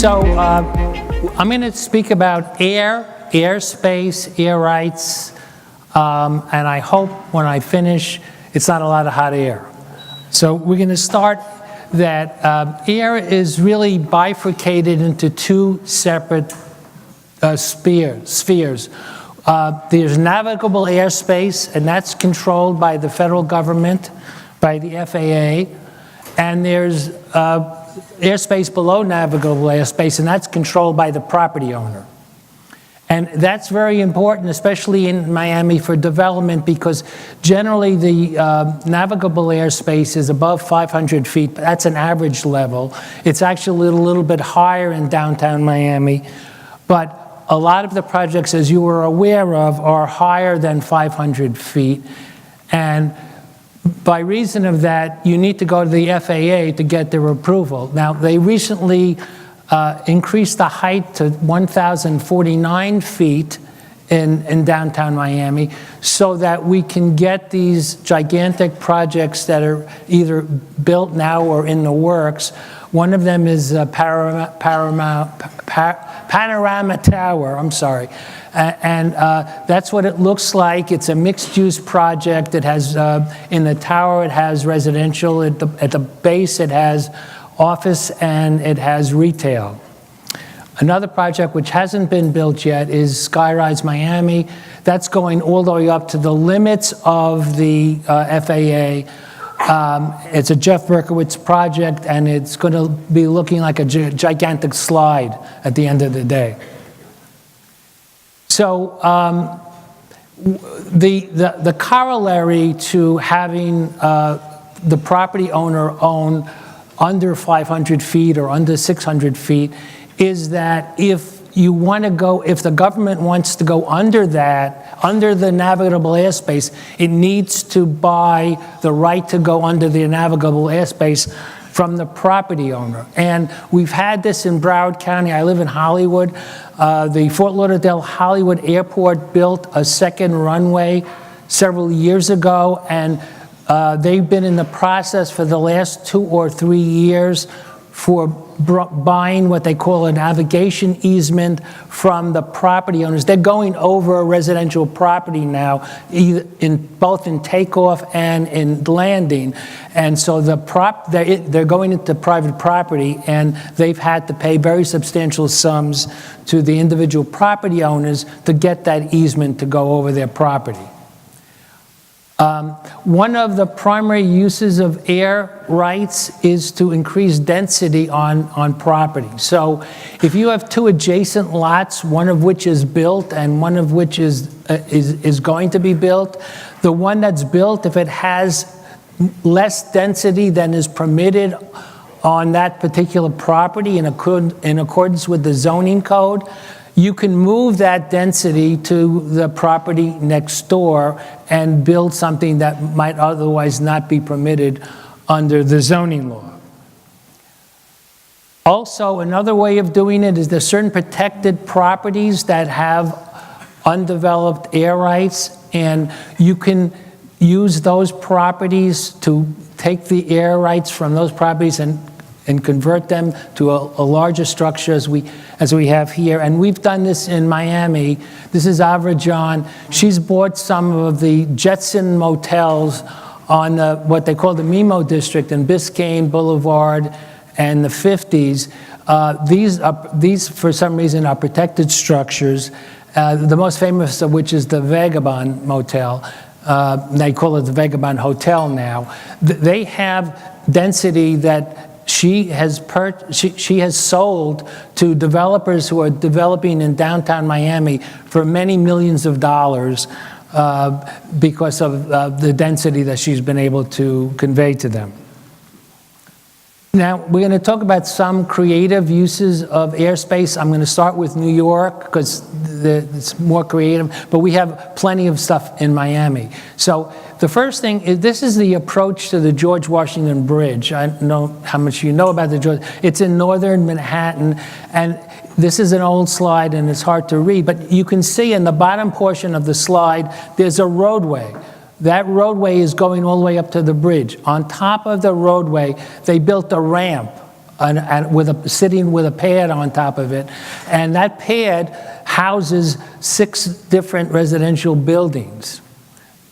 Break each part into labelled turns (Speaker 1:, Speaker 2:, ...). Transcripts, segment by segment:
Speaker 1: So I'm going to speak about airspace, air rights, and I hope when I finish, it's not a lot of hot air. So we're going to start that air is really bifurcated into two separate spheres. There's navigable airspace, and that's controlled by the federal government, by the FAA, and there's airspace below navigable airspace, and that's controlled by the property owner. And that's very important, especially in Miami for development, because generally the navigable airspace is above 500 feet. That's an average level. It's actually a little bit higher in downtown Miami, but a lot of the projects, as you are aware of, are higher than 500 feet. And by reason of that, you need to go to the FAA to get their approval. Now, they recently increased the height to 1,049 feet in downtown Miami so that we can get these gigantic projects that are either built now or in the works. One of them is Panorama Tower, I'm sorry. And that's what it looks like. It's a mixed-use project. It has, in the tower, it has residential. At the base, it has office, and it has retail. Another project which hasn't been built yet is Skyrise Miami. That's going all the way up to the limits of the FAA. It's a Jeff Berkowitz project, and it's going to be looking like a gigantic slide at the end of the day. So the corollary to having the property owner own under 500 feet or under 600 feet is that if the government wants to go under that, under the navigable airspace, it needs to buy the right to go under the navigable airspace from the property owner. And we've had this in Broward County. I live in Hollywood. The Fort Lauderdale Hollywood Airport built a second runway several years ago, and they've been in the process for the last 2 or 3 years for buying what they call a navigation easement from the property owners. They're going over residential property now, both in takeoff and in landing. And so they're going into private property, and they've had to pay very substantial sums to the individual property owners to get that easement to go over their property. One of the primary uses of air rights is to increase density on property. So if you have two adjacent lots, one of which is built and one of which is going to be built, the one that's built, if it has less density than is permitted on that particular property in accordance with the zoning code, you can move that density to the property next door and build something that might otherwise not be permitted under the zoning law. Also, another way of doing it is there's certain protected properties that have undeveloped air rights, and you can use those properties to take the air rights from those properties and convert them to a larger structure as we have here. And we've done this in Miami. This is Avra John. She's bought some of the Jetson motels on what they call the Mimo district in Biscayne Boulevard and the 50s. These, for some reason, are protected structures, the most famous of which is the Vagabond Motel. They call it the Vagabond Hotel now. They have density that she has sold to developers who are developing in downtown Miami for many millions of dollars because of the density that she's been able to convey to them. Now, we're going to talk about some creative uses of airspace. I'm going to start with New York because it's more creative, but we have plenty of stuff in Miami. So the first thing is, this is the approach to the George Washington Bridge. I don't know how much you know about the George. It's in northern Manhattan, and this is an old slide and it's hard to read, but you can see in the bottom portion of the slide, there's a roadway. That roadway is going all the way up to the bridge. On top of the roadway, they built a ramp sitting with a pad on top of it. And that pad houses 6 different residential buildings.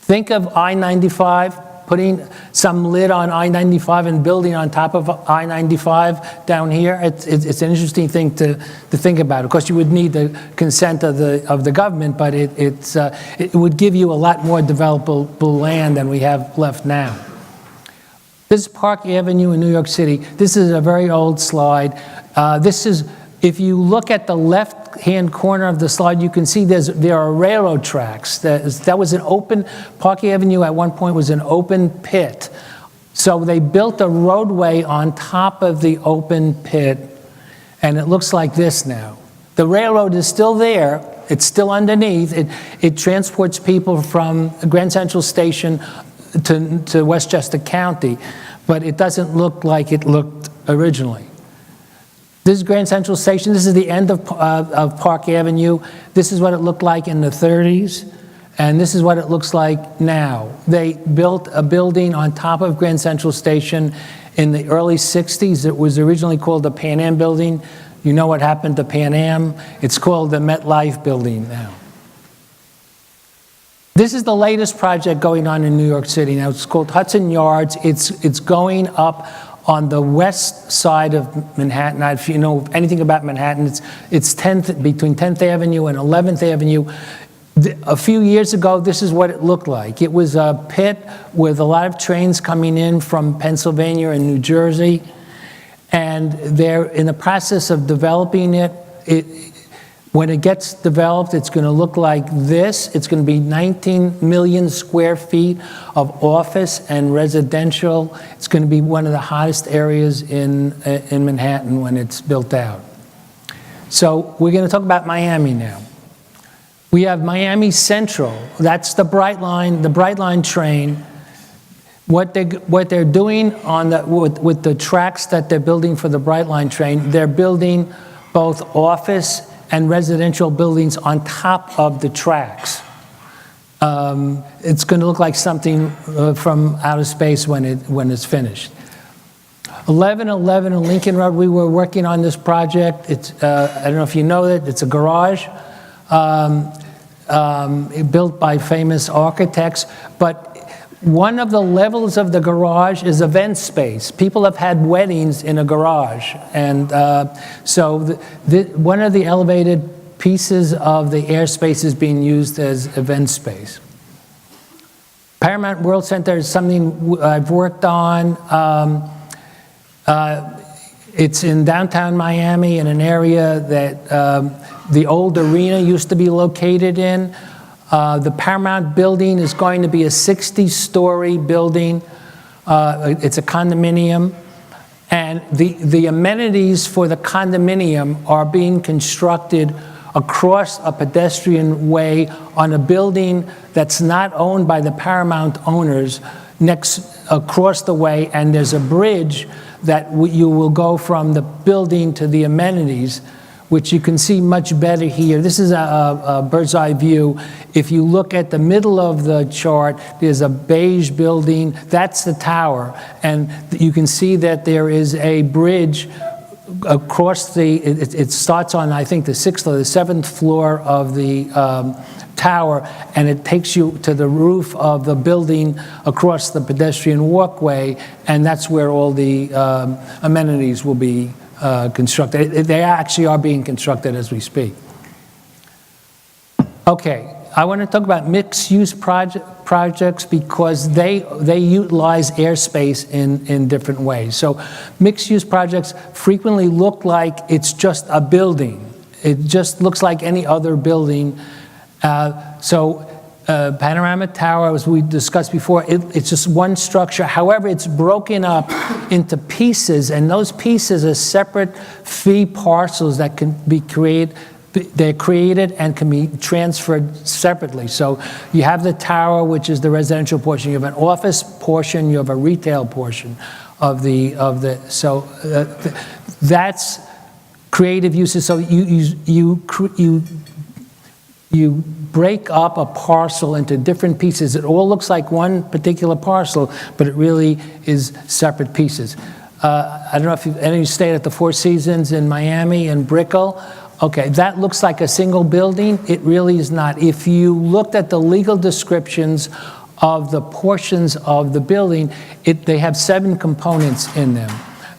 Speaker 1: Think of I-95, putting some lid on I-95 and building on top of I-95 down here. It's an interesting thing to think about. Of course, you would need the consent of the government, but it would give you a lot more developable land than we have left now. This is Park Avenue in New York City. This is a very old slide. If you look at the left-hand corner of the slide, you can see there are railroad tracks. That was an open, Park Avenue at one point was an open pit. So they built a roadway on top of the open pit, and it looks like this now. The railroad is still there. It's still underneath. It transports people from Grand Central Station to Westchester County, but it doesn't look like it looked originally. This is Grand Central Station. This is the end of Park Avenue. This is what it looked like in the 30s, and this is what it looks like now. They built a building on top of Grand Central Station in the early 60s. It was originally called the Pan Am Building. You know what happened to Pan Am? It's called the MetLife Building now. This is the latest project going on in New York City. Now, it's called Hudson Yards. It's going up on the west side of Manhattan. Now, if you know anything about Manhattan, it's between 10th Avenue and 11th Avenue. A few years ago, this is what it looked like. It was a pit with a lot of trains coming in from Pennsylvania and New Jersey, and they're in the process of developing it. When it gets developed, it's going to look like this. It's going to be 19 million square feet of office and residential. It's going to be one of the hottest areas in Manhattan when it's built out. So we're going to talk about Miami now. We have Miami Central. That's the Bright Line train. What they're doing with the tracks that they're building for the Bright Line train, they're building both office and residential buildings on top of the tracks. It's going to look like something from outer space when it's finished. 1111 Lincoln Road, we were working on this project. I don't know if you know it, it's a garage built by famous architects, but one of the levels of the garage is event space. People have had weddings in a garage, and so one of the elevated pieces of the airspace is being used as event space. Paramount World Center is something I've worked on. It's in downtown Miami in an area that the old arena used to be located in. The Paramount building is going to be a 60-story building. It's a condominium. And the amenities for the condominium are being constructed across a pedestrian way on a building that's not owned by the Paramount owners across the way. And there's a bridge that you will go from the building to the amenities, which you can see much better here. This is a bird's eye view. If you look at the middle of the chart, there's a beige building. That's the tower. And you can see that there is a bridge across it starts on, I think, the 6th or the 7th floor of the tower, and it takes you to the roof of the building across the pedestrian walkway, and that's where all the amenities will be constructed. They actually are being constructed as we speak. Okay, I want to talk about mixed-use projects because they utilize airspace in different ways. So mixed-use projects frequently look like it's just a building. It just looks like any other building. Panorama Tower, as we discussed before, it's just one structure. However, it's broken up into pieces, and those pieces are separate fee parcels that can be created. They're created and can be transferred separately. So you have the tower, which is the residential portion. You have an office portion. You have a retail portion of the. That's creative uses. So you break up a parcel into different pieces. It all looks like one particular parcel, but it really is separate pieces. I don't know if any of you stayed at the Four Seasons in Miami and Brickell. Okay, that looks like a single building. It really is not. If you looked at the legal descriptions of the portions of the building, they have 7 components in them.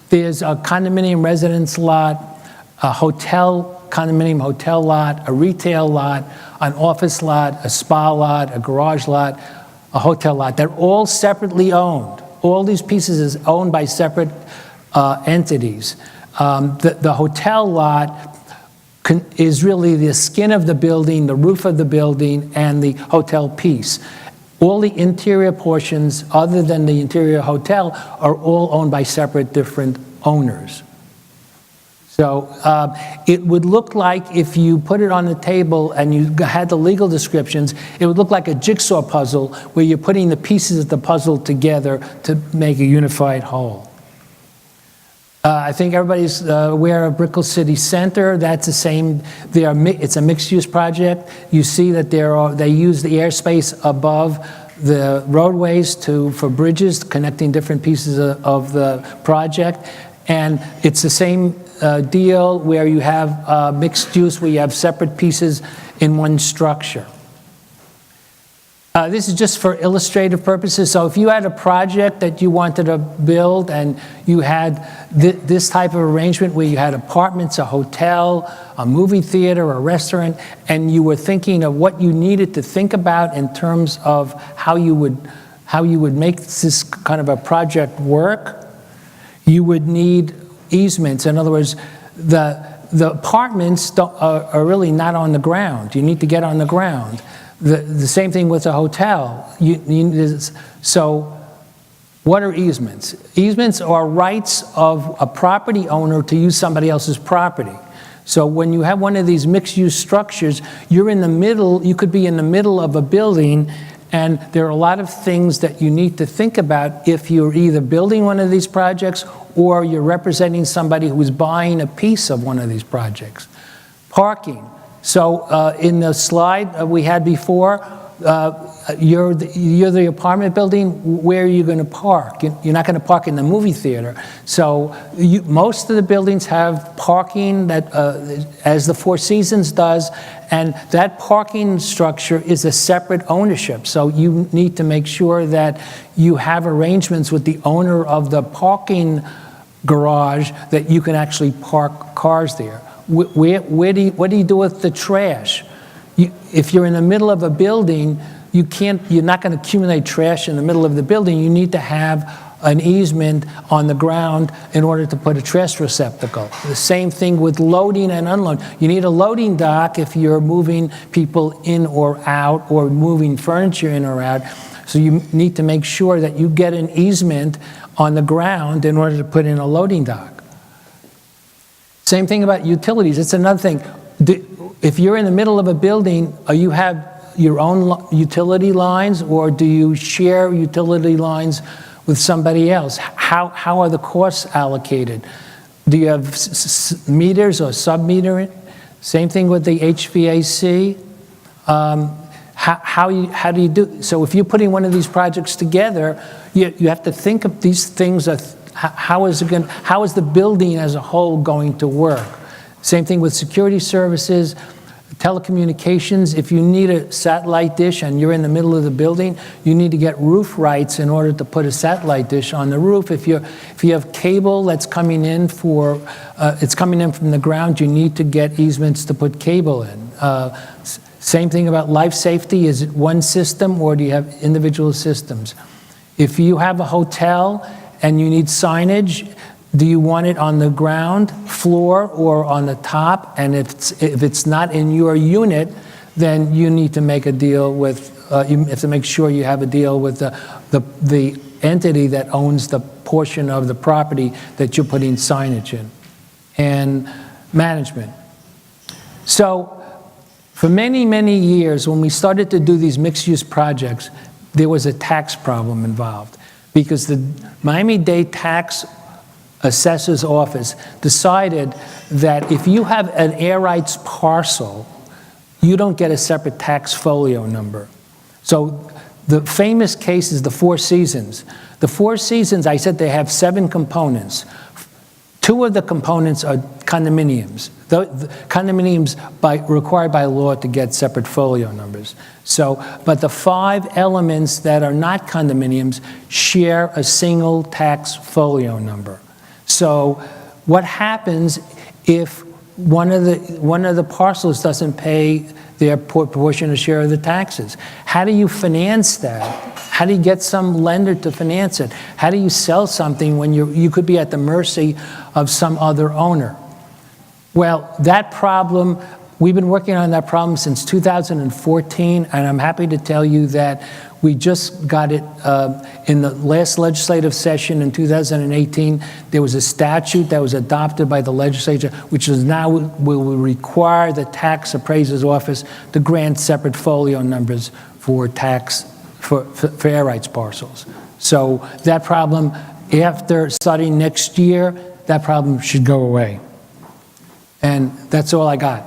Speaker 1: There's a condominium residence lot, a condominium hotel lot, a retail lot, an office lot, a spa lot, a garage lot, a hotel lot. They're all separately owned. All these pieces is owned by separate entities. The hotel lot is really the skin of the building, the roof of the building, and the hotel piece. All the interior portions, other than the interior hotel, are all owned by separate different owners. So it would look like, if you put it on the table and you had the legal descriptions, it would look like a jigsaw puzzle where you're putting the pieces of the puzzle together to make a unified whole. I think everybody's aware of Brickell City Center. That's the same. It's a mixed-use project. You see that they use the airspace above the roadways for bridges connecting different pieces of the project. And it's the same deal where you have mixed use, where you have separate pieces in one structure. This is just for illustrative purposes. So if you had a project that you wanted to build and you had this type of arrangement where you had apartments, a hotel, a movie theater, a restaurant, and you were thinking of what you needed to think about in terms of how you would make this kind of a project work, you would need easements. In other words, the apartments are really not on the ground. You need to get on the ground. The same thing with a hotel. So what are easements? Easements are rights of a property owner to use somebody else's property. So when you have one of these mixed-use structures, you're in the middle, you could be in the middle of a building, and there are a lot of things that you need to think about if you're either building one of these projects or you're representing somebody who's buying a piece of one of these projects. Parking. So in the slide we had before, you're the apartment building, where are you going to park? You're not going to park in the movie theater. So most of the buildings have parking that, as the Four Seasons does, and that parking structure is a separate ownership. So you need to make sure that you have arrangements with the owner of the parking garage that you can actually park cars there. What do you do with the trash? If you're in the middle of a building, you're not going to accumulate trash in the middle of the building. You need to have an easement on the ground in order to put a trash receptacle. The same thing with loading and unloading. You need a loading dock if you're moving people in or out, or moving furniture in or out. So you need to make sure that you get an easement on the ground in order to put in a loading dock. Same thing about utilities. It's another thing. If you're in the middle of a building, you have your own utility lines, or do you share utility lines with somebody else? How are the costs allocated? Do you have meters or sub-metering? Same thing with the HVAC. How do you do? So if you're putting one of these projects together, you have to think of these things. How is the building as a whole going to work? Same thing with security services, telecommunications. If you need a satellite dish and you're in the middle of the building, you need to get roof rights in order to put a satellite dish on the roof. If you have cable that's coming in it's coming in from the ground, you need to get easements to put cable in. Same thing about life safety. Is it one system, or do you have individual systems? If you have a hotel and you need signage, do you want it on the ground floor or on the top? And if it's not in your unit, then you need to make a deal with, you have to make sure you have a deal with the entity that owns the portion of the property that you're putting signage in. And management. So for many, many years, when we started to do these mixed-use projects, there was a tax problem involved, because the Miami-Dade tax assessor's office decided that if you have an air rights parcel, you don't get a separate tax folio number. So The famous case is the Four Seasons. The Four Seasons, I said they have 7 components. 2 of the components are condominiums. The condominiums required by law to get separate folio numbers. But the 5 elements that are not condominiums share a single tax folio number. So what happens if one of the parcels doesn't pay their proportionate share of the taxes? How do you finance that? How do you get some lender to finance it? How do you sell something when you could be at the mercy of some other owner? Well, that problem, we've been working on that problem since 2014, and I'm happy to tell you that we just got it in the last legislative session in 2018. There was a statute that was adopted by the legislature, which is now will require the tax appraiser's office to grant separate folio numbers for air rights parcels. So that problem, after starting next year, that problem should go away. And that's all I got.